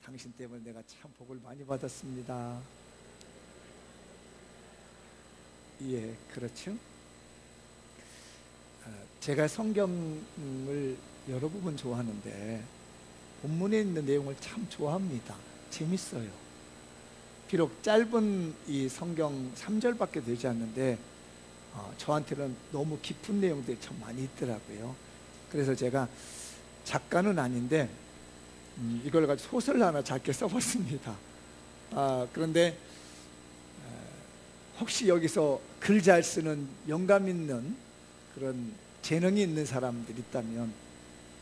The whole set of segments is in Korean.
당신 때문에 내가 참 복을 많이 받았습니다. 예, 그렇죠. 제가 성경을 여러 부분 좋아하는데 본문에 있는 내용을 참 좋아합니다. 재밌어요. 비록 짧은 이 성경 3절밖에 되지 않는데 저한테는 너무 깊은 내용들이 참 많이 있더라고요. 그래서 제가 작가는 아닌데 이걸 가지고 소설을 하나 짧게 써봤습니다. 그런데 혹시 여기서 글 잘 쓰는 영감 있는 그런 재능이 있는 사람들이 있다면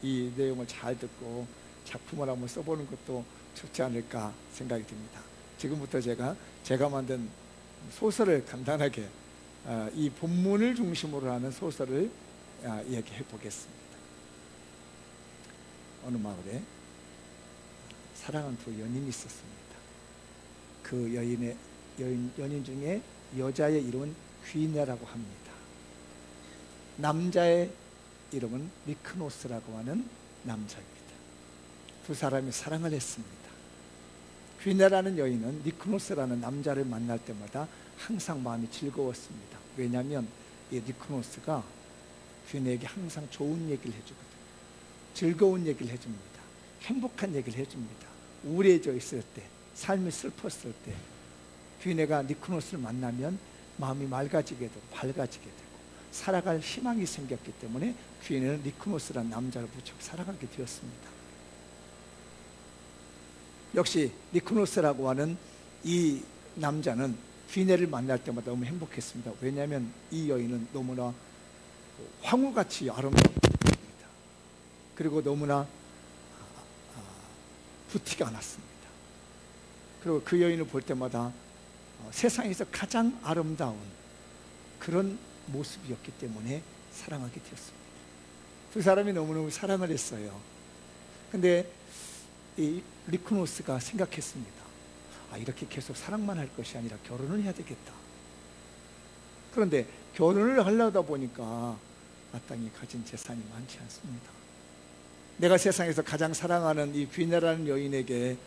이 내용을 잘 듣고 작품을 한번 써보는 것도 좋지 않을까 생각이 듭니다. 지금부터 제가 만든 소설을 간단하게 이 본문을 중심으로 하는 소설을 이야기해 보겠습니다. 어느 마을에 사랑하는 두 연인이 있었습니다. 그 연인 중에 여자의 이름은 귀네라고 합니다. 남자의 이름은 리크노스라고 하는 남자입니다. 두 사람이 사랑을 했습니다. 귀네라는 여인은 리크노스라는 남자를 만날 때마다 항상 마음이 즐거웠습니다. 왜냐하면 이 리크노스가 귀네에게 항상 좋은 얘기를 해주거든요. 즐거운 얘기를 해줍니다. 행복한 얘기를 해줍니다. 우울해져 있을 때, 삶이 슬펐을 때 귀네가 리크노스를 만나면 마음이 맑아지게 되고 밝아지게 되고 살아갈 희망이 생겼기 때문에 귀네는 리크노스라는 남자를 무척 사랑하게 되었습니다. 역시 리크노스라고 하는 이 남자는 귀네를 만날 때마다 너무 행복했습니다. 왜냐하면 이 여인은 너무나 황후같이 아름다웠습니다. 그리고 너무나 부티가 않았습니다. 그리고 그 여인을 볼 때마다 세상에서 가장 아름다운 그런 모습이었기 때문에 사랑하게 되었습니다. 두 사람이 너무너무 사랑을 했어요. 근데 이 리크노스가 생각했습니다. 이렇게 계속 사랑만 할 것이 아니라 결혼을 해야 되겠다. 그런데 결혼을 하려다 보니까 마땅히 가진 재산이 많지 않습니다. 내가 세상에서 가장 사랑하는 이 귀네라는 여인에게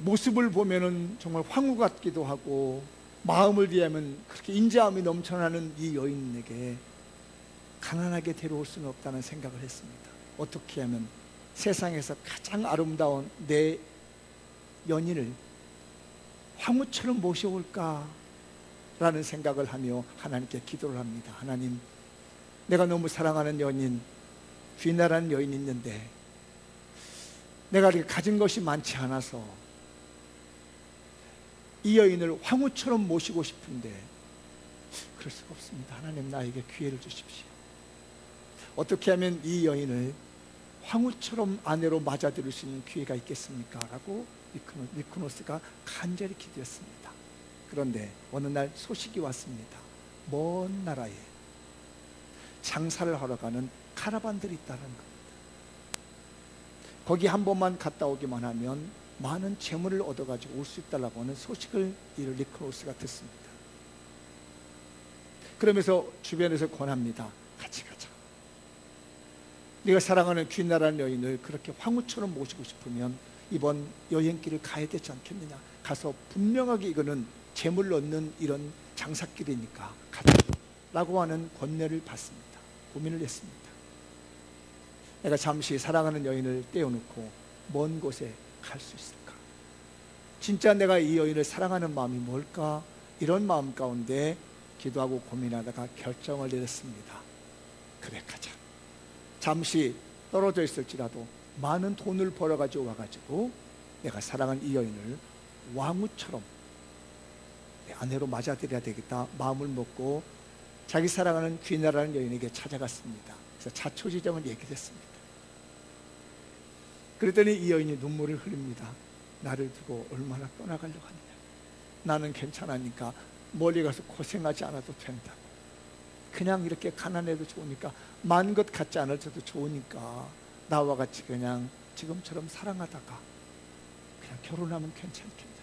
모습을 보면은 정말 황후 같기도 하고 마음을 비하면 그렇게 인자함이 넘쳐나는 이 여인에게 가난하게 데려올 수는 없다는 생각을 했습니다. 어떻게 하면 세상에서 가장 아름다운 내 연인을 황후처럼 모셔올까 라는 생각을 하며 하나님께 기도를 합니다. 하나님, 내가 너무 사랑하는 연인 귀네라는 여인이 있는데 내가 이렇게 가진 것이 많지 않아서 이 여인을 황후처럼 모시고 싶은데 그럴 수가 없습니다. 하나님, 나에게 기회를 주십시오. 어떻게 하면 이 여인을 황후처럼 아내로 맞아들일 수 있는 기회가 있겠습니까? 라고 리크노스가 간절히 기도했습니다. 그런데 어느 날 소식이 왔습니다. 먼 나라에 장사를 하러 가는 카라반들이 있다는 겁니다. 거기 한 번만 갔다 오기만 하면 많은 재물을 얻어가지고 올 수 있다고 하는 소식을 이 리크노스가 듣습니다. 그러면서 주변에서 권합니다. 같이 가자. 네가 사랑하는 귀나라는 여인을 그렇게 황후처럼 모시고 싶으면 이번 여행길을 가야 되지 않겠느냐. 가서 분명하게 이거는 재물 얻는 이런 장사길이니까 가자 라고 하는 권유를 받습니다. 고민을 했습니다. 내가 잠시 사랑하는 여인을 떼어놓고 먼 곳에 갈 수 있을까? 진짜 내가 이 여인을 사랑하는 마음이 뭘까? 이런 마음 가운데 기도하고 고민하다가 결정을 내렸습니다. 그래, 가자. 잠시 떨어져 있을지라도 많은 돈을 벌어가지고 와가지고 내가 사랑하는 이 여인을 왕후처럼 내 아내로 맞아들여야 되겠다 마음을 먹고 자기 사랑하는 귀나라는 여인에게 찾아갔습니다. 그래서 자초지정을 얘기했습니다. 그랬더니 이 여인이 눈물을 흘립니다. 나를 두고 얼마나 떠나가려고 하느냐. 나는 괜찮으니까 멀리 가서 고생하지 않아도 된다고. 그냥 이렇게 가난해도 좋으니까 많은 것 갖지 않아도 좋으니까 나와 같이 그냥 지금처럼 사랑하다가 그냥 결혼하면 괜찮겠다.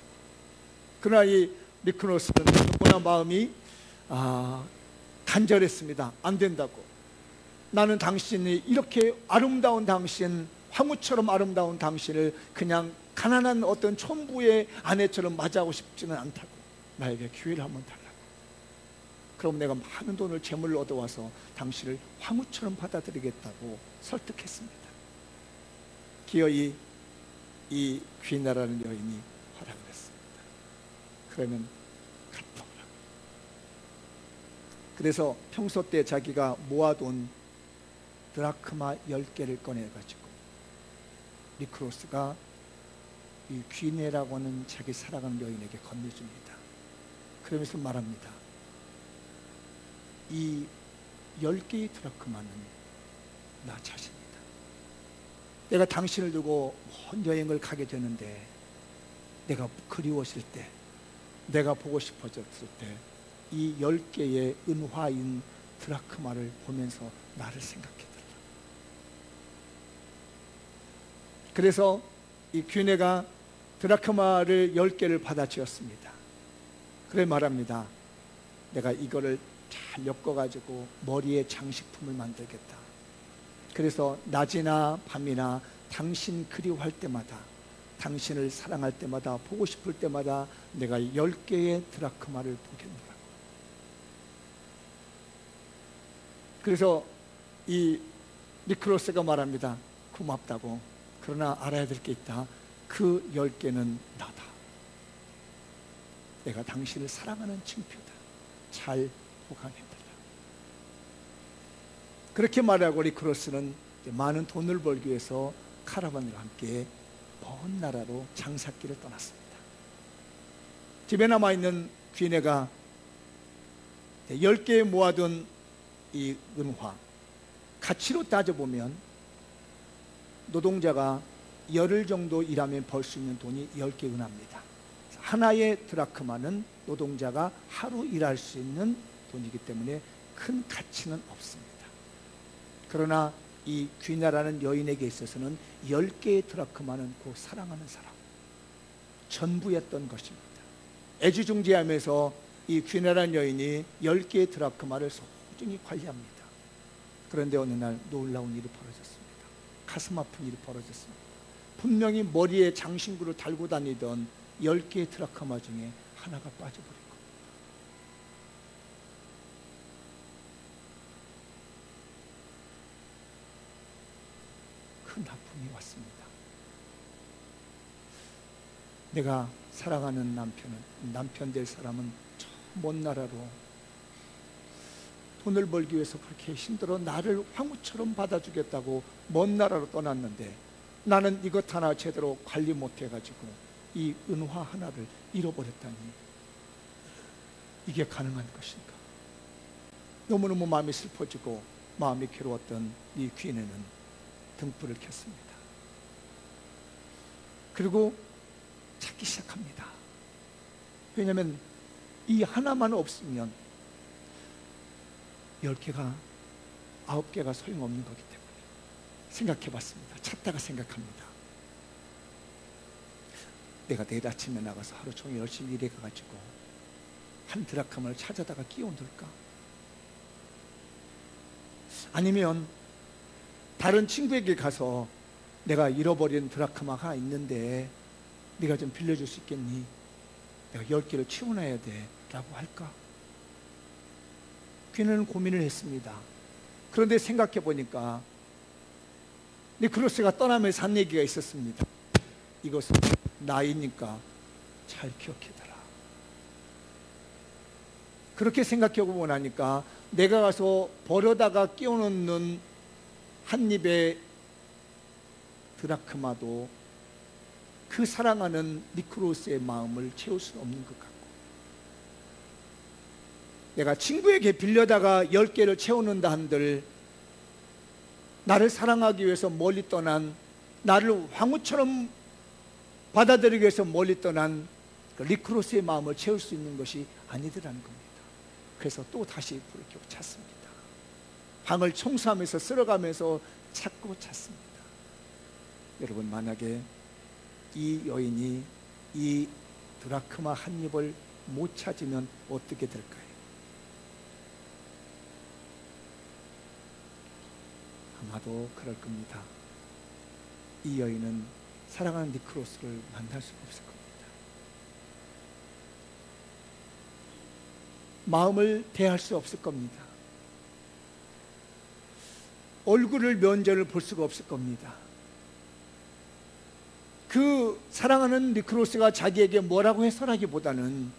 그러나 이 리크노스는 너무나 마음이 간절했습니다. 안 된다고. 나는 당신이 이렇게 아름다운 당신 황후처럼 아름다운 당신을 그냥 가난한 어떤 촌부의 아내처럼 맞이하고 싶지는 않다고, 나에게 기회를 한번 달라고. 그럼 내가 많은 돈을 재물을 얻어와서 당신을 황후처럼 받아들이겠다고 설득했습니다. 기어이 이 귀나라는 여인이 허락을 했습니다. 그러면 갔다 오라고. 그래서 평소 때 자기가 모아둔 드라크마 10개를 꺼내가지고 니크로스가 이 귀네라고 하는 자기 사랑하는 여인에게 건네줍니다. 그러면서 말합니다. 이 10개의 드라크마는 나 자신이다. 내가 당신을 두고 먼 여행을 가게 되는데 내가 그리워질 때, 내가 보고 싶어졌을 때 이 10개의 은화인 드라크마를 보면서 나를 생각해달라. 그래서 이 귀네가 드라크마를 10개를 받아쥐었습니다. 그래 말합니다. 내가 이거를 잘 엮어가지고 머리에 장식품을 만들겠다. 그래서 낮이나 밤이나 당신 그리워할 때마다, 당신을 사랑할 때마다, 보고 싶을 때마다 내가 10개의 드라크마를 보겠노라고. 그래서 이 니크로스가 말합니다. 고맙다고. 그러나 알아야 될 게 있다. 그 10개는 나다. 내가 당신을 사랑하는 징표다. 잘 보관해달라. 그렇게 말하고 니크로스는 많은 돈을 벌기 위해서 카라반과 함께 먼 나라로 장사길을 떠났습니다. 집에 남아있는 귀네가 10개 모아둔 이 은화, 가치로 따져보면 노동자가 열흘 정도 일하면 벌 수 있는 돈이 10개 은화입니다. 하나의 드라크마는 노동자가 하루 일할 수 있는 돈이기 때문에 큰 가치는 없습니다. 그러나 이 귀나라는 여인에게 있어서는 10개의 드라크마는 곧 사랑하는 사람, 전부였던 것입니다. 애지중지하면서 이 귀나라는 여인이 10개의 드라크마를 소중히 관리합니다. 그런데 어느 날 놀라운 일이 벌어졌습니다. 가슴 아픈 일이 벌어졌습니다. 분명히 머리에 장신구를 달고 다니던 10개의 드라크마 중에 하나가 빠져버린 겁니다. 큰 아픔이 왔습니다. 내가 사랑하는 남편 될 사람은 저 먼 나라로 돈을 벌기 위해서 그렇게 힘들어 나를 황후처럼 받아주겠다고 먼 나라로 떠났는데 나는 이것 하나 제대로 관리 못해가지고 이 은화 하나를 잃어버렸다니, 이게 가능한 것인가? 너무너무 마음이 슬퍼지고 마음이 괴로웠던 이 귀인에는 등불을 켰습니다. 그리고 찾기 시작합니다. 왜냐하면 이 하나만 없으면 10개가 9개가 소용없는 거기 때문에 생각해 봤습니다. 찾다가 생각합니다. 내가 내일 아침에 나가서 하루 종일 열심히 일해 가지고 한 드라크마를 찾아다가 끼워둘까? 아니면 다른 친구에게 가서 내가 잃어버린 드라크마가 있는데 네가 좀 빌려줄 수 있겠니? 내가 10개를 치워놔야 돼 라고 할까? 귀는 고민을 했습니다. 그런데 생각해 보니까 니크로스가 떠나면서 한 얘기가 있었습니다. 이것은 나이니까 잘 기억해둬라. 그렇게 생각해보고 나니까 내가 가서 버려다가 끼워놓는 한 입의 드라크마도 그 사랑하는 니크로스의 마음을 채울 수 없는 것 같고, 내가 친구에게 빌려다가 10개를 채우는다 한들 나를 사랑하기 위해서 멀리 떠난, 나를 황후처럼 받아들이기 위해서 멀리 떠난 그 니크로스의 마음을 채울 수 있는 것이 아니더라는 겁니다. 그래서 또 다시 불을 켜고 찾습니다. 방을 청소하면서 쓸어가면서 찾고 찾습니다. 여러분, 만약에 이 여인이 이 드라크마 한 입을 못 찾으면 어떻게 될까요? 아마도 그럴 겁니다. 이 여인은 사랑하는 니크로스를 만날 수가 없을 겁니다. 마음을 대할 수 없을 겁니다. 얼굴을 면전을 볼 수가 없을 겁니다. 그 사랑하는 니크로스가 자기에게 뭐라고 해서라기보다는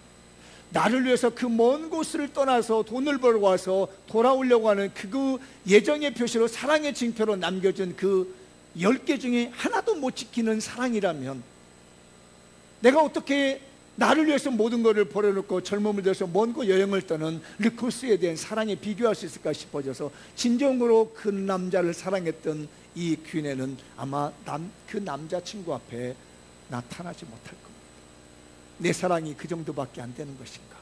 나를 위해서 그 먼 곳을 떠나서 돈을 벌고 와서 돌아오려고 하는 그 예정의 표시로 사랑의 징표로 남겨준 그 10개 중에 하나도 못 지키는 사랑이라면 내가 어떻게 나를 위해서 모든 것을 버려놓고 젊음을 들여서 먼 곳 여행을 떠는 니크로스에 대한 사랑에 비교할 수 있을까 싶어져서 진정으로 그 남자를 사랑했던 이 귀인에는 아마 그 남자친구 앞에 나타나지 못할 겁니다. 내 사랑이 그 정도밖에 안 되는 것인가?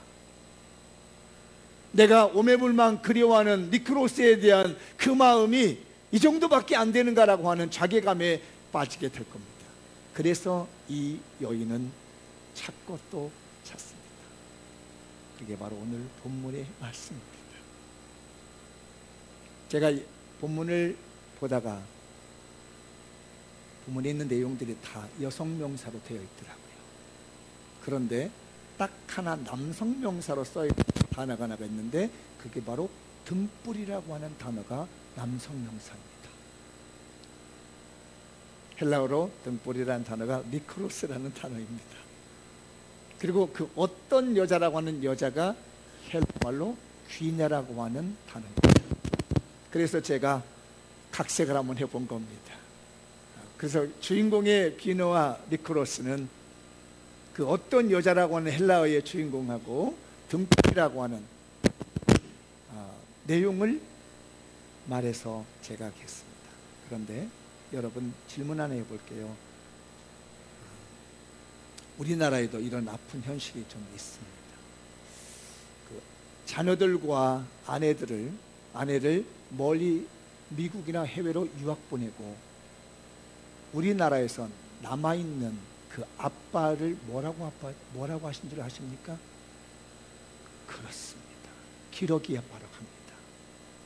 내가 오매불망 그리워하는 니크로스에 대한 그 마음이 이 정도밖에 안 되는가라고 하는 자괴감에 빠지게 될 겁니다. 그래서 이 여인은 찾고 또 찾습니다. 그게 바로 오늘 본문의 말씀입니다. 제가 본문을 보다가 본문에 있는 내용들이 다 여성 명사로 되어 있더라고요. 그런데 딱 하나 남성 명사로 써있는 단어가 하나가 있는데 그게 바로 등불이라고 하는 단어가 남성 명사입니다. 헬라어로 등불이라는 단어가 니크로스라는 단어입니다. 그리고 그 어떤 여자라고 하는 여자가 헬라말로 귀네라고 하는 단어입니다. 그래서 제가 각색을 한번 해본 겁니다. 그래서 주인공의 귀네와 니크로스는 그 어떤 여자라고 하는 헬라어의 주인공하고 등불이라고 하는 내용을 말해서 제가 하겠습니다. 그런데 여러분 질문 하나 해볼게요. 우리나라에도 이런 아픈 현실이 좀 있습니다. 그 자녀들과 아내를 멀리 미국이나 해외로 유학 보내고 우리나라에선 남아있는 그 아빠를 뭐라고 하신 줄 아십니까? 그렇습니다. 기러기 아빠라고 합니다.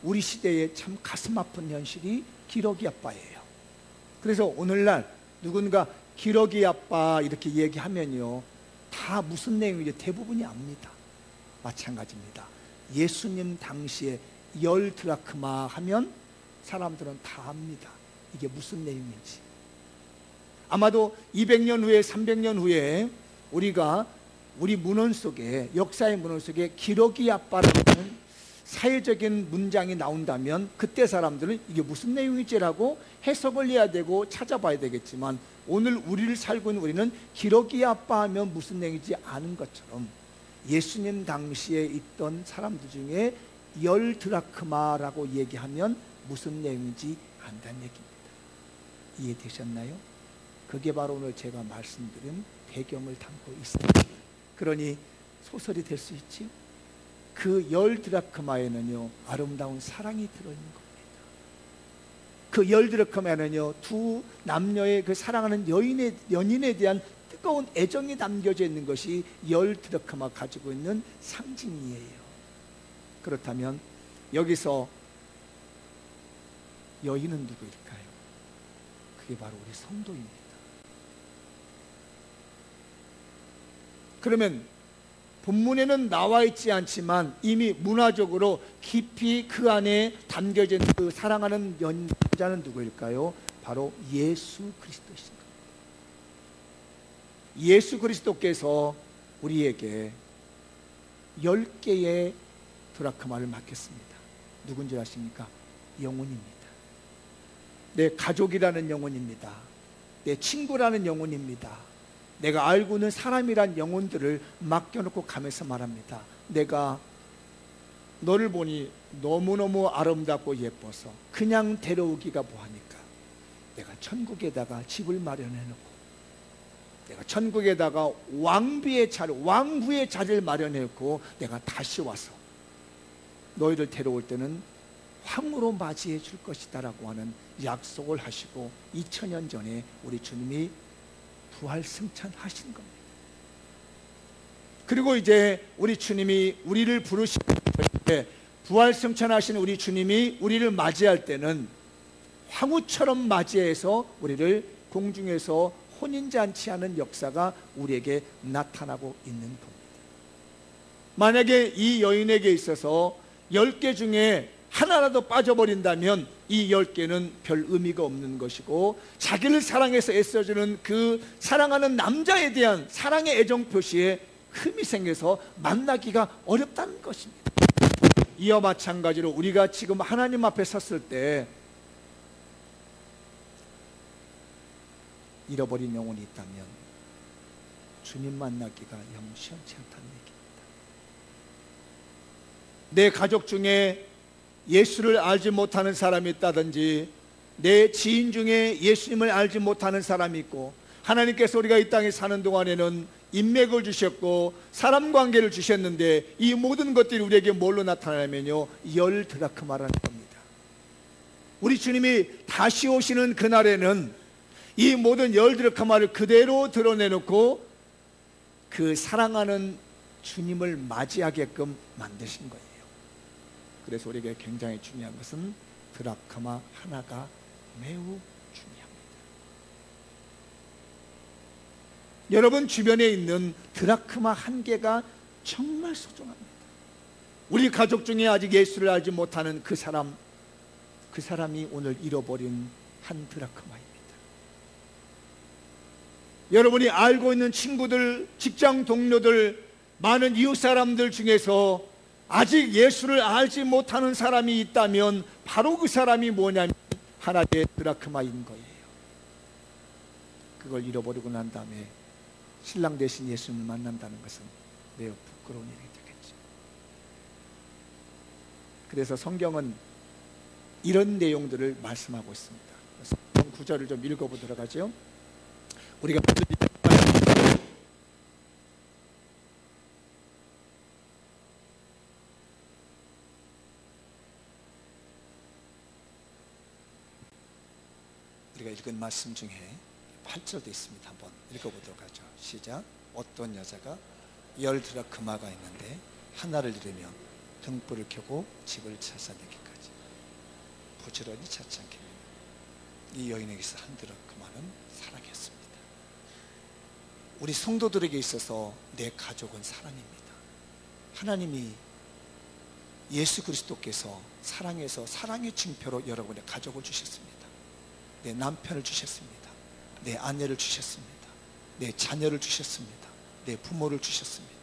우리 시대에 참 가슴 아픈 현실이 기러기 아빠예요. 그래서 오늘날 누군가 기러기 아빠 이렇게 얘기하면요 다 무슨 내용인지 대부분이 압니다. 마찬가지입니다. 예수님 당시에 10드라크마 하면 사람들은 다 압니다. 이게 무슨 내용인지. 아마도 200년 후에 300년 후에 우리 문헌 속에 역사의 문헌 속에 기러기 아빠라는 사회적인 문장이 나온다면 그때 사람들은 이게 무슨 내용이지라고 해석을 해야 되고 찾아봐야 되겠지만 오늘 우리를 살고 있는 우리는 기러기 아빠 하면 무슨 내용인지 아는 것처럼 예수님 당시에 있던 사람들 중에 10드라크마라고 얘기하면 무슨 내용인지 안다는 얘기입니다. 이해되셨나요? 그게 바로 오늘 제가 말씀드린 배경을 담고 있습니다. 그러니 소설이 될 수 있지? 그 10드라크마에는요 아름다운 사랑이 들어있는 겁니다. 그 10드라크마에는요 두 남녀의 그 사랑하는 연인에 대한 뜨거운 애정이 담겨져 있는 것이 10드라크마 가지고 있는 상징이에요. 그렇다면 여기서 여인은 누구일까요? 그게 바로 우리 성도입니다. 그러면 본문에는 나와 있지 않지만 이미 문화적으로 깊이 그 안에 담겨진 그 사랑하는 여자는 누구일까요? 바로 예수 그리스도이신 겁니다. 예수 그리스도께서 우리에게 10개의 드라크마를 맡겼습니다. 누군지 아십니까? 영혼입니다. 내 가족이라는 영혼입니다. 내 친구라는 영혼입니다. 내가 알고 있는 사람이란 영혼들을 맡겨놓고 가면서 말합니다. 내가 너를 보니 너무너무 아름답고 예뻐서 그냥 데려오기가 뭐하니까 내가 천국에다가 집을 마련해놓고 내가 천국에다가 왕후의 자리를 마련해놓고 내가 다시 와서 너희를 데려올 때는 황후로 맞이해 줄 것이다 라고 하는 약속을 하시고 2000년 전에 우리 주님이 부활 승천하신 겁니다. 그리고 이제 우리 주님이 우리를 부르실 때 부활 승천하신 우리 주님이 우리를 맞이할 때는 황후처럼 맞이해서 우리를 공중에서 혼인잔치하는 역사가 우리에게 나타나고 있는 겁니다. 만약에 이 여인에게 있어서 10개 중에 하나라도 빠져버린다면 이 10개는 별 의미가 없는 것이고, 자기를 사랑해서 애써주는 그 사랑하는 남자에 대한 사랑의 애정 표시에 흠이 생겨서 만나기가 어렵다는 것입니다. 이와 마찬가지로 우리가 지금 하나님 앞에 섰을 때 잃어버린 영혼이 있다면 주님 만나기가 영 시원치 않다는 얘기입니다. 내 가족 중에 예수를 알지 못하는 사람이 있다든지, 내 지인 중에 예수님을 알지 못하는 사람이 있고, 하나님께서 우리가 이 땅에 사는 동안에는 인맥을 주셨고 사람 관계를 주셨는데, 이 모든 것들이 우리에게 뭘로 나타나냐면요, 열 드라크마라는 겁니다. 우리 주님이 다시 오시는 그날에는 이 모든 열 드라크마를 그대로 드러내놓고 그 사랑하는 주님을 맞이하게끔 만드신 거예요. 그래서 우리에게 굉장히 중요한 것은 드라크마 하나가 매우 중요합니다. 여러분 주변에 있는 드라크마 한 개가 정말 소중합니다. 우리 가족 중에 아직 예수를 알지 못하는 그 사람이 오늘 잃어버린 한 드라크마입니다. 여러분이 알고 있는 친구들, 직장 동료들, 많은 이웃 사람들 중에서 아직 예수를 알지 못하는 사람이 있다면 바로 그 사람이 뭐냐면 하나의 드라크마인 거예요. 그걸 잃어버리고 난 다음에 신랑 대신 예수님을 만난다는 것은 매우 부끄러운 일이 되겠죠. 그래서 성경은 이런 내용들을 말씀하고 있습니다. 성경 구절을 좀 읽어보도록 하죠. 우리가 읽은 말씀 중에 8절도 있습니다. 한번 읽어보도록 하죠. 시작. 어떤 여자가 10 드라크마가 있는데 하나를 잃으면 등불을 켜고 집을 찾아내기까지 부지런히 찾지 않겠느냐. 이 여인에게서 한 드라크마는 사랑이었습니다. 우리 성도들에게 있어서 내 가족은 사랑입니다. 하나님이 예수 그리스도께서 사랑해서 사랑의 징표로 여러분의 가족을 주셨습니다. 내 남편을 주셨습니다. 내 아내를 주셨습니다. 내 자녀를 주셨습니다. 내 부모를 주셨습니다.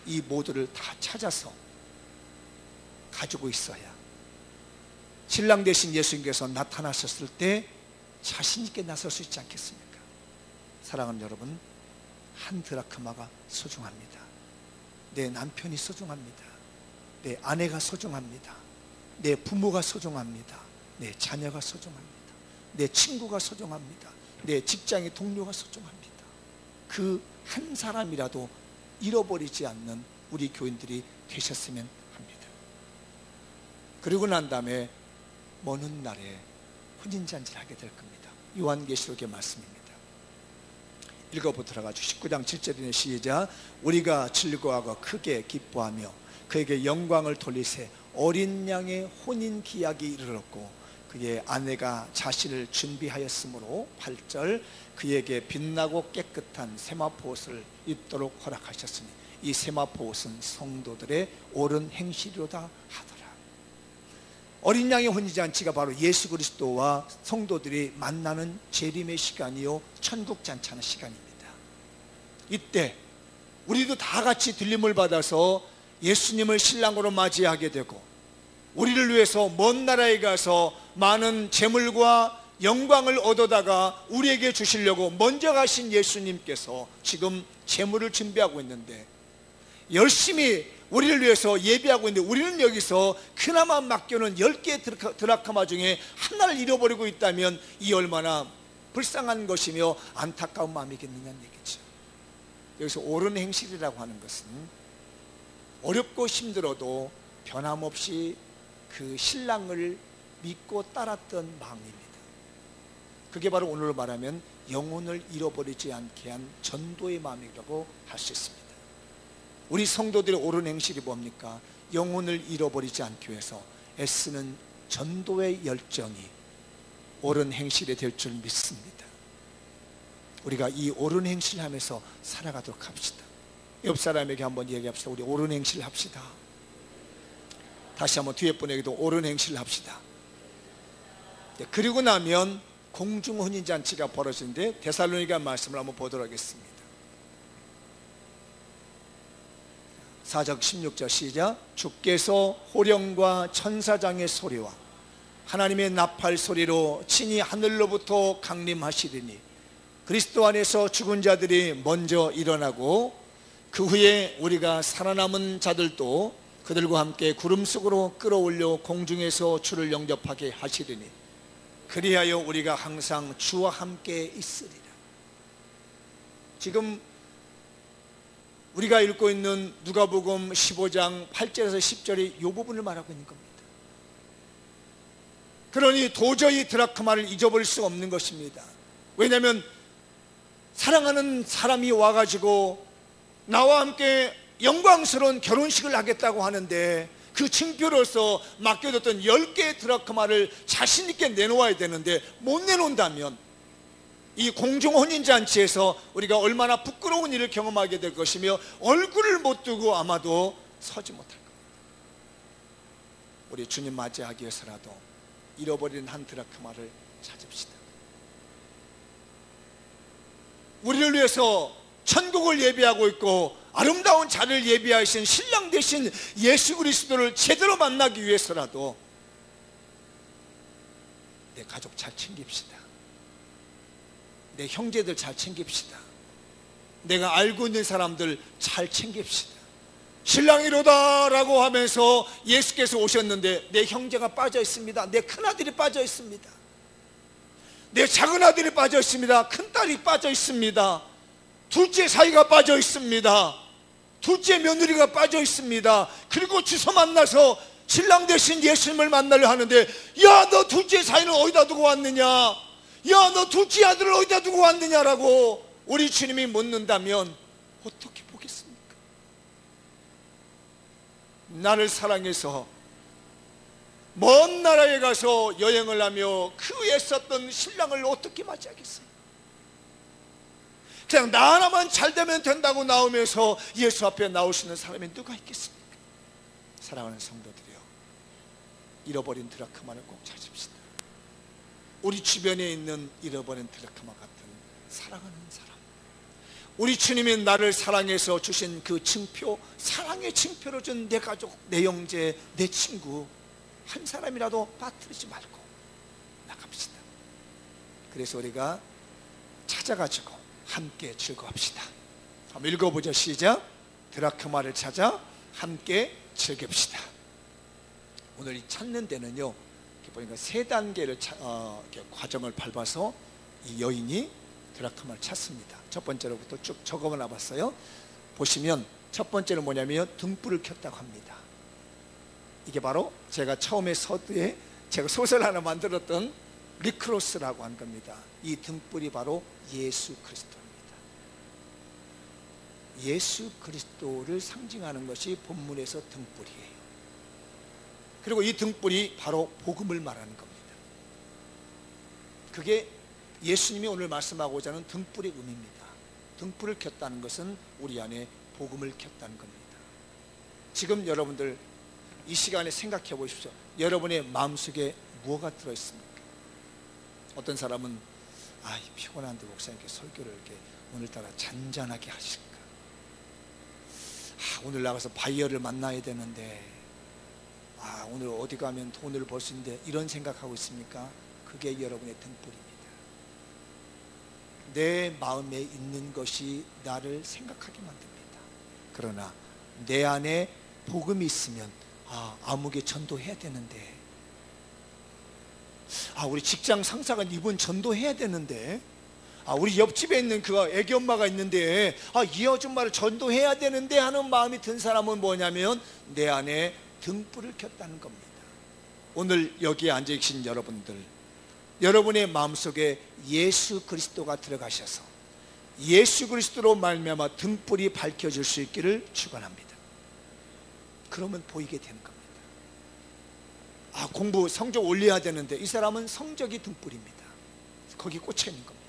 이 모두를 다 찾아서 가지고 있어야 신랑 대신 예수님께서 나타나셨을 때 자신 있게 나설 수 있지 않겠습니까? 사랑하는 여러분, 한 드라크마가 소중합니다. 내 남편이 소중합니다. 내 아내가 소중합니다. 내 부모가 소중합니다. 내 자녀가 소중합니다. 내 친구가 소중합니다. 내 직장의 동료가 소중합니다. 그 한 사람이라도 잃어버리지 않는 우리 교인들이 되셨으면 합니다. 그리고 난 다음에 먼 훗날에 혼인잔치를 하게 될 겁니다. 요한계시록의 말씀입니다. 읽어보도록 하죠. 19장 7절에 시작. 우리가 즐거워하고 크게 기뻐하며 그에게 영광을 돌리세 어린 양의 혼인 기약이 이르렀고 그의 아내가 자신을 준비하였으므로 8절 그에게 빛나고 깨끗한 세마포 옷을 입도록 허락하셨으니 이 세마포 옷은 성도들의 옳은 행실이로다 하더라. 어린 양의 혼인잔치가 바로 예수 그리스도와 성도들이 만나는 재림의 시간이요 천국 잔치하는 시간입니다. 이때 우리도 다 같이 들림을 받아서 예수님을 신랑으로 맞이하게 되고 우리를 위해서 먼 나라에 가서 많은 재물과 영광을 얻어다가 우리에게 주시려고 먼저 가신 예수님께서 지금 재물을 준비하고 있는데 열심히 우리를 위해서 예비하고 있는데 우리는 여기서 그나마 맡겨놓은 10개의 드라크마 중에 하나를 잃어버리고 있다면 이 얼마나 불쌍한 것이며 안타까운 마음이겠느냐는 얘기죠. 여기서 옳은 행실이라고 하는 것은 어렵고 힘들어도 변함없이 그 신랑을 믿고 따랐던 마음입니다. 그게 바로 오늘 말하면 영혼을 잃어버리지 않게 한 전도의 마음이라고 할 수 있습니다. 우리 성도들의 옳은 행실이 뭡니까? 영혼을 잃어버리지 않기 위해서 애쓰는 전도의 열정이 옳은 행실이 될 줄 믿습니다. 우리가 이 옳은 행실을 하면서 살아가도록 합시다. 옆 사람에게 한번 얘기합시다. 우리 옳은 행실을 합시다. 다시 한번 뒤에 분에게도 옳은 행실을 합시다. 그리고 나면 공중혼인잔치가 벌어지는데 데살로니가 말씀을 한번 보도록 하겠습니다. 4절 16절 시작. 주께서 호령과 천사장의 소리와 하나님의 나팔 소리로 친히 하늘로부터 강림하시리니 그리스도 안에서 죽은 자들이 먼저 일어나고 그 후에 우리가 살아남은 자들도 그들과 함께 구름 속으로 끌어올려 공중에서 주를 영접하게 하시리니 그리하여 우리가 항상 주와 함께 있으리라. 지금 우리가 읽고 있는 누가복음 15장 8절에서 10절이 이 부분을 말하고 있는 겁니다. 그러니 도저히 드라크마를 잊어버릴 수 없는 것입니다. 왜냐하면 사랑하는 사람이 와가지고 나와 함께 영광스러운 결혼식을 하겠다고 하는데 그 징표로서 맡겨뒀던 10개의 드라크마를 자신 있게 내놓아야 되는데 못 내놓는다면 이 공중혼인잔치에서 우리가 얼마나 부끄러운 일을 경험하게 될 것이며 얼굴을 못 두고 아마도 서지 못할 겁니다. 우리 주님 맞이하기 위해서라도 잃어버린 한 드라크마를 찾읍시다. 우리를 위해서 천국을 예비하고 있고 아름다운 자를 예비하신 신랑 되신 예수 그리스도를 제대로 만나기 위해서라도 내 가족 잘 챙깁시다. 내 형제들 잘 챙깁시다. 내가 알고 있는 사람들 잘 챙깁시다. 신랑이로다 라고 하면서 예수께서 오셨는데 내 형제가 빠져 있습니다. 내 큰아들이 빠져 있습니다. 내 작은아들이 빠져 있습니다. 큰딸이 빠져 있습니다. 둘째 사이가 빠져 있습니다. 둘째 며느리가 빠져 있습니다. 그리고 주소 만나서 신랑 되신 예수님을 만나려 하는데 야, 너 둘째 사이는 어디다 두고 왔느냐? 야, 너 둘째 아들을 어디다 두고 왔느냐라고 우리 주님이 묻는다면 어떻게 보겠습니까? 나를 사랑해서 먼 나라에 가서 여행을 하며 그 애썼던 신랑을 어떻게 맞이하겠어요? 그냥 나 하나만 잘 되면 된다고 나오면서 예수 앞에 나오시는 사람이 누가 있겠습니까? 사랑하는 성도들이여, 잃어버린 드라크마를 꼭 찾읍시다. 우리 주변에 있는 잃어버린 드라크마 같은 사랑하는 사람, 우리 주님이 나를 사랑해서 주신 그 징표, 사랑의 징표로 준 내 가족, 내 형제, 내 친구 한 사람이라도 빠뜨리지 말고 나갑시다. 그래서 우리가 찾아가지고 함께 즐거웁시다. 한번 읽어보죠. 시작. 드라크마를 찾아 함께 즐깁시다. 오늘 이 찾는 데는요, 이렇게 보니까 세 단계를 이렇게 과정을 밟아서 이 여인이 드라크마를 찾습니다. 첫 번째로부터 쭉 적어놔 봤어요. 보시면 첫 번째는 뭐냐면 등불을 켰다고 합니다. 이게 바로 제가 처음에 서두에 제가 소설 하나 만들었던 리크로스라고 한 겁니다. 이 등불이 바로 예수 그리스도입니다. 예수 그리스도를 상징하는 것이 본문에서 등불이에요. 그리고 이 등불이 바로 복음을 말하는 겁니다. 그게 예수님이 오늘 말씀하고자 하는 등불의 의미입니다. 등불을 켰다는 것은 우리 안에 복음을 켰다는 겁니다. 지금 여러분들 이 시간에 생각해 보십시오. 여러분의 마음속에 무엇가 들어있습니까? 어떤 사람은 피곤한데 목사님께 설교를 이렇게 오늘따라 잔잔하게 하실까? 오늘 나가서 바이어를 만나야 되는데 오늘 어디 가면 돈을 벌 수 있는데 이런 생각하고 있습니까? 그게 여러분의 등불입니다. 내 마음에 있는 것이 나를 생각하게 만듭니다. 그러나 내 안에 복음이 있으면 아무개 전도해야 되는데, 우리 직장 상사가 이분 전도해야 되는데, 우리 옆집에 있는 그 애기 엄마가 있는데 이 아줌마를 전도해야 되는데 하는 마음이 든 사람은 뭐냐면 내 안에 등불을 켰다는 겁니다. 오늘 여기에 앉아 계신 여러분들, 여러분의 마음속에 예수 그리스도가 들어가셔서 예수 그리스도로 말미암아 등불이 밝혀질 수 있기를 축원합니다. 그러면 보이게 되는 겁니다. 공부 성적 올려야 되는데 이 사람은 성적이 등불입니다. 거기 꽂혀 있는 겁니다.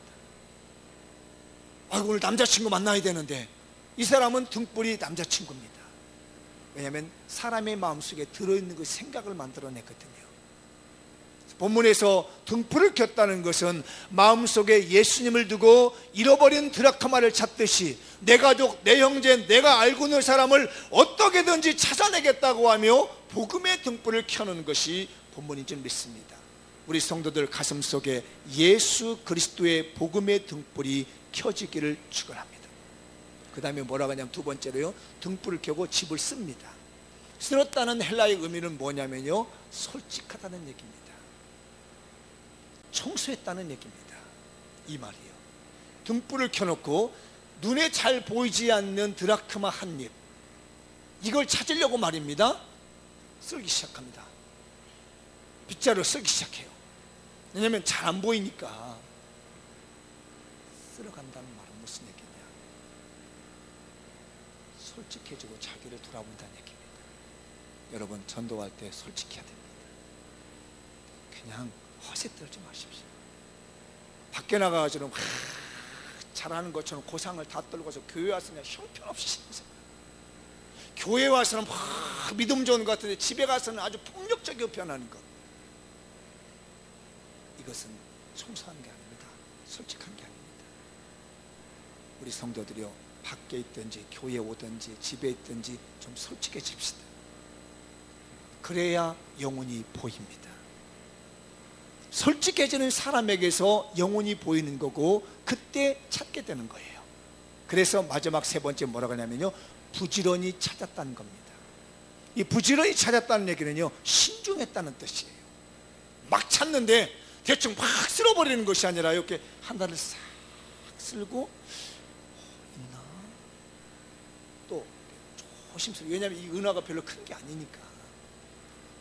오늘 남자친구 만나야 되는데, 이 사람은 등불이 남자친구입니다. 왜냐하면 사람의 마음속에 들어있는 그 생각을 만들어냈거든요. 본문에서 등불을 켰다는 것은 마음속에 예수님을 두고 잃어버린 드라크마를 찾듯이 내 가족, 내 형제, 내가 알고 있는 사람을 어떻게든지 찾아내겠다고 하며 복음의 등불을 켜는 것이 본문인 줄 믿습니다. 우리 성도들 가슴속에 예수 그리스도의 복음의 등불이 켜지기를 축원합니다. 그 다음에 뭐라고 하냐면 두 번째로요, 등불을 켜고 집을 씁니다. 쓸었다는 헬라의 의미는 뭐냐면요, 솔직하다는 얘기입니다. 청소했다는 얘기입니다. 이 말이에요. 등불을 켜놓고 눈에 잘 보이지 않는 드라크마 한 입, 이걸 찾으려고 말입니다, 쓸기 시작합니다. 빗자루 쓰기 시작해요. 왜냐하면 잘 안 보이니까. 쓸어간다는 말은 무슨 얘기냐, 솔직해지고 자기를 돌아본다는 얘기입니다. 여러분, 전도할 때 솔직해야 됩니다. 그냥 허세 떨지 마십시오. 밖에 나가가지고 잘하는 것처럼 고상을 다 떨고서 교회 와서 그냥 형편없이 신세, 교회 와서는 믿음 좋은 것 같은데 집에 가서는 아주 폭력적이게 표현하는 것, 이것은 청소한 게 아닙니다. 솔직한 게 아닙니다. 우리 성도들이요, 밖에 있든지 교회에 오든지 집에 있든지 좀 솔직해집시다. 그래야 영혼이 보입니다. 솔직해지는 사람에게서 영혼이 보이는 거고, 그때 찾게 되는 거예요. 그래서 마지막 세 번째 뭐라고 하냐면요, 부지런히 찾았다는 겁니다. 이 부지런히 찾았다는 얘기는요, 신중했다는 뜻이에요. 막 찾는데 대충 막 쓸어버리는 것이 아니라 이렇게 한 달을 싹 쓸고 있나? 또 조심스럽게, 왜냐하면 이 은화가 별로 큰 게 아니니까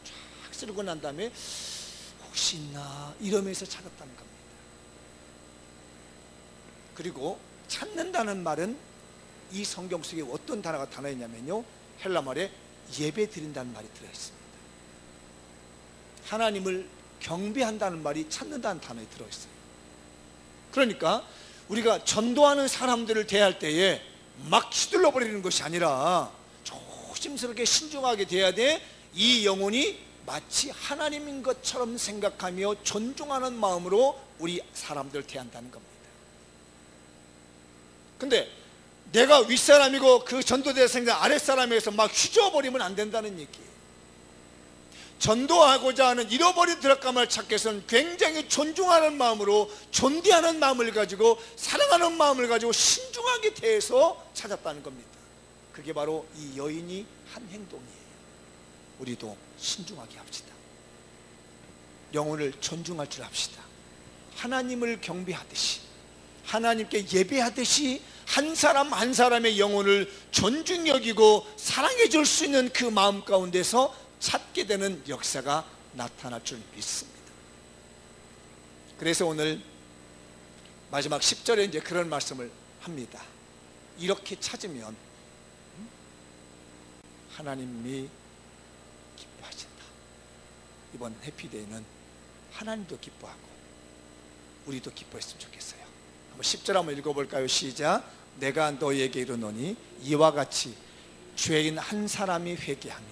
쫙 쓸고 난 다음에 혹시 있나 이러면서 찾았다는 겁니다. 그리고 찾는다는 말은 이 성경 속에 어떤 단어가 있냐면요, 헬라 말에 예배 드린다는 말이 들어있습니다. 하나님을 경배한다는 말이 찾는다는 단어에 들어있어요. 그러니까 우리가 전도하는 사람들을 대할 때에 막 휘둘러 버리는 것이 아니라 조심스럽게 신중하게 대해야 돼. 이 영혼이 마치 하나님인 것처럼 생각하며 존중하는 마음으로 우리 사람들을 대한다는 겁니다. 근데 내가 윗사람이고 그 전도 대상자 아랫사람에서 막 휘저어버리면 안 된다는 얘기예요. 전도하고자 하는 잃어버린 드라크마를 찾기 위해서는 굉장히 존중하는 마음으로, 존대하는 마음을 가지고, 사랑하는 마음을 가지고 신중하게 대해서 찾았다는 겁니다. 그게 바로 이 여인이 한 행동이에요. 우리도 신중하게 합시다. 영혼을 존중할 줄 합시다. 하나님을 경배하듯이, 하나님께 예배하듯이 한 사람 한 사람의 영혼을 존중 여기고 사랑해 줄 수 있는 그 마음 가운데서 찾게 되는 역사가 나타날 줄 믿습니다. 그래서 오늘 마지막 10절에 이제 그런 말씀을 합니다. 이렇게 찾으면 하나님이 기뻐하신다. 이번 해피데이는 하나님도 기뻐하고 우리도 기뻐했으면 좋겠어요. 한번 10절 한번 읽어볼까요? 시작. 내가 너희에게 이르노니 이와 같이 죄인 한 사람이 회개하면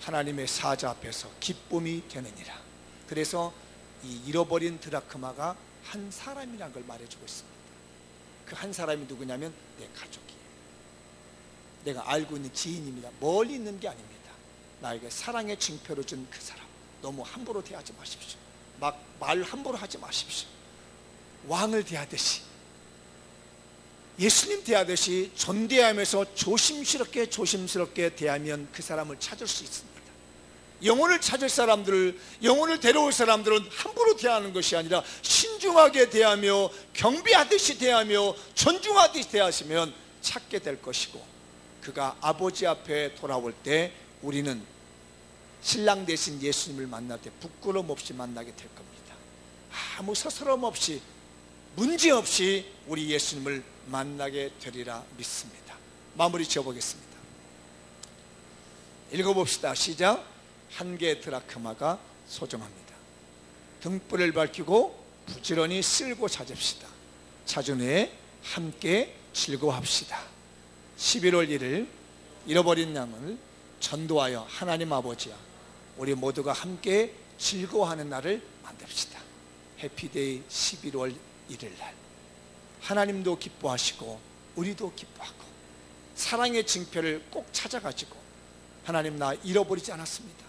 하나님의 사자 앞에서 기쁨이 되느니라. 그래서 이 잃어버린 드라크마가 한 사람이라는 걸 말해주고 있습니다. 그 한 사람이 누구냐면 내 가족이에요. 내가 알고 있는 지인입니다. 멀리 있는 게 아닙니다. 나에게 사랑의 징표를 준 그 사람. 너무 함부로 대하지 마십시오. 막 말 함부로 하지 마십시오. 왕을 대하듯이, 예수님 대하듯이 존대하면서 조심스럽게 대하면 그 사람을 찾을 수 있습니다. 영혼을 찾을 사람들을, 영혼을 데려올 사람들은 함부로 대하는 것이 아니라 신중하게 대하며 경배하듯이 대하며 존중하듯이 대하시면 찾게 될 것이고, 그가 아버지 앞에 돌아올 때 우리는 신랑 대신 예수님을 만날 때 부끄러움 없이 만나게 될 겁니다. 아무 서스럼 없이, 문제 없이 우리 예수님을 만나게 되리라 믿습니다. 마무리 지어보겠습니다. 읽어봅시다. 시작. 한 개의 드라크마가 소중합니다. 등불을 밝히고 부지런히 쓸고 찾읍시다. 찾은 후에 함께 즐거워합시다. 11월 1일 잃어버린 양을 전도하여 하나님 아버지야, 우리 모두가 함께 즐거워하는 날을 만듭시다. 해피데이 11월 1일 날 하나님도 기뻐하시고 우리도 기뻐하고 사랑의 징표를 꼭 찾아가지고, 하나님 나 잃어버리지 않았습니다,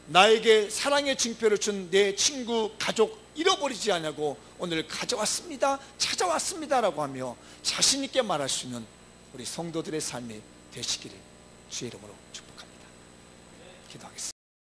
나에게 사랑의 징표를 준 내 친구 가족 잃어버리지 않냐고 오늘 가져왔습니다, 찾아왔습니다 라고 하며 자신 있게 말할 수 있는 우리 성도들의 삶이 되시기를 주의 이름으로 축복합니다. 기도하겠습니다.